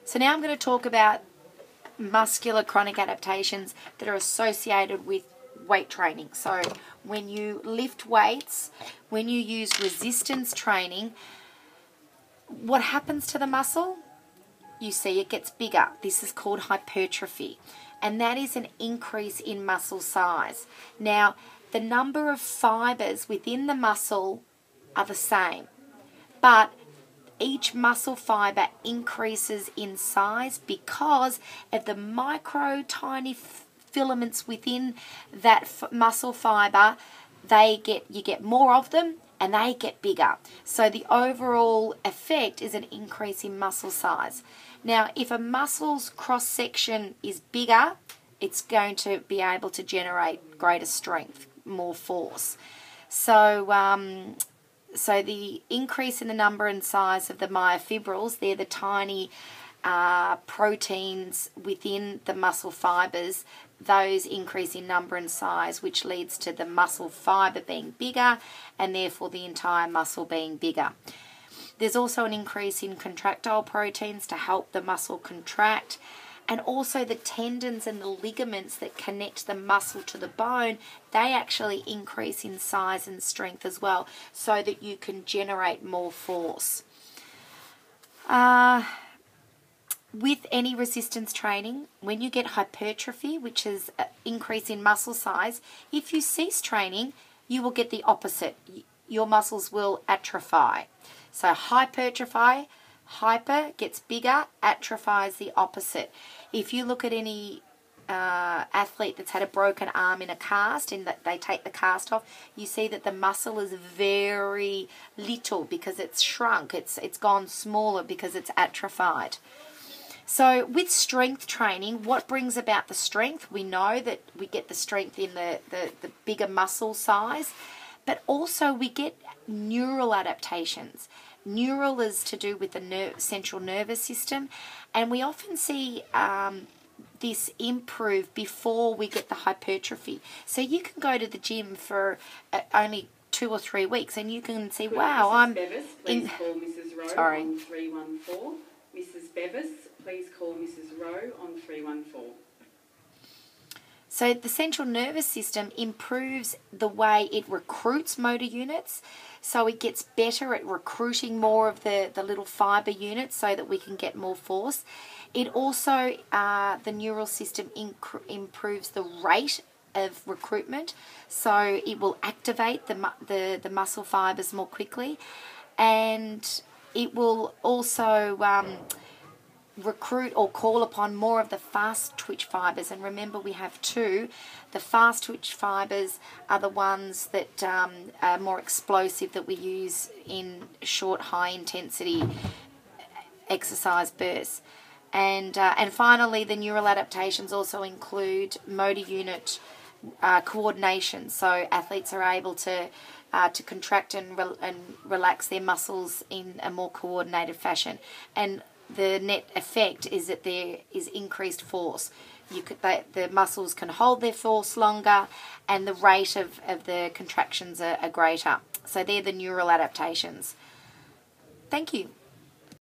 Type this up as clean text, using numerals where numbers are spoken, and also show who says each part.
Speaker 1: So now I'm going to talk about muscular chronic adaptations that are associated with weight training. So when you lift weights, when you use resistance training, what happens to the muscle? You see it gets bigger. This is called hypertrophy, and that is an increase in muscle size. Now, the number of fibers within the muscle are the same, but each muscle fiber increases in size because of the micro tiny filaments within that muscle fiber. You get more of them and they get bigger. So the overall effect is an increase in muscle size. Now, if a muscle's cross section is bigger, it's going to be able to generate greater strength, more force. So the increase in the number and size of the myofibrils, they're the tiny proteins within the muscle fibers. Those increase in number and size, which leads to the muscle fiber being bigger and therefore the entire muscle being bigger. There's also an increase in contractile proteins to help the muscle contract, and also the tendons and the ligaments that connect the muscle to the bone, they actually increase in size and strength as well, so that you can generate more force. With any resistance training, when you get hypertrophy, which is an increase in muscle size, if you cease training, you will get the opposite. Your muscles will atrophy. So hypertrophy, hyper gets bigger, atrophy is the opposite. If you look at any athlete that's had a broken arm in a cast and that they take the cast off, you see that the muscle is very little because it's shrunk. It's gone smaller because it's atrophied. So with strength training, what brings about the strength? We know that we get the strength in the bigger muscle size, but also we get neural adaptations. Neural is to do with the central nervous system, and we often see this improve before we get the hypertrophy. So you can go to the gym for only 2 or 3 weeks and you can see, wow, I'm...
Speaker 2: Bevis, please call Mrs. Rowe on 314. Mrs. Bevis, please call Mrs. Rowe on 314.
Speaker 1: So the central nervous system improves the way it recruits motor units. So it gets better at recruiting more of the little fiber units so that we can get more force. It also, the neural system improves the rate of recruitment. So it will activate the muscle fibers more quickly. And it will also recruit or call upon more of the fast twitch fibers. And remember, we have two. The fast twitch fibers are the ones that are more explosive, that we use in short, high intensity exercise bursts. And finally, the neural adaptations also include motor unit coordination. So athletes are able to contract and relax their muscles in a more coordinated fashion. And the net effect is that there is increased force. The muscles can hold their force longer, and the rate of the contractions are greater. So they're the neural adaptations. Thank you.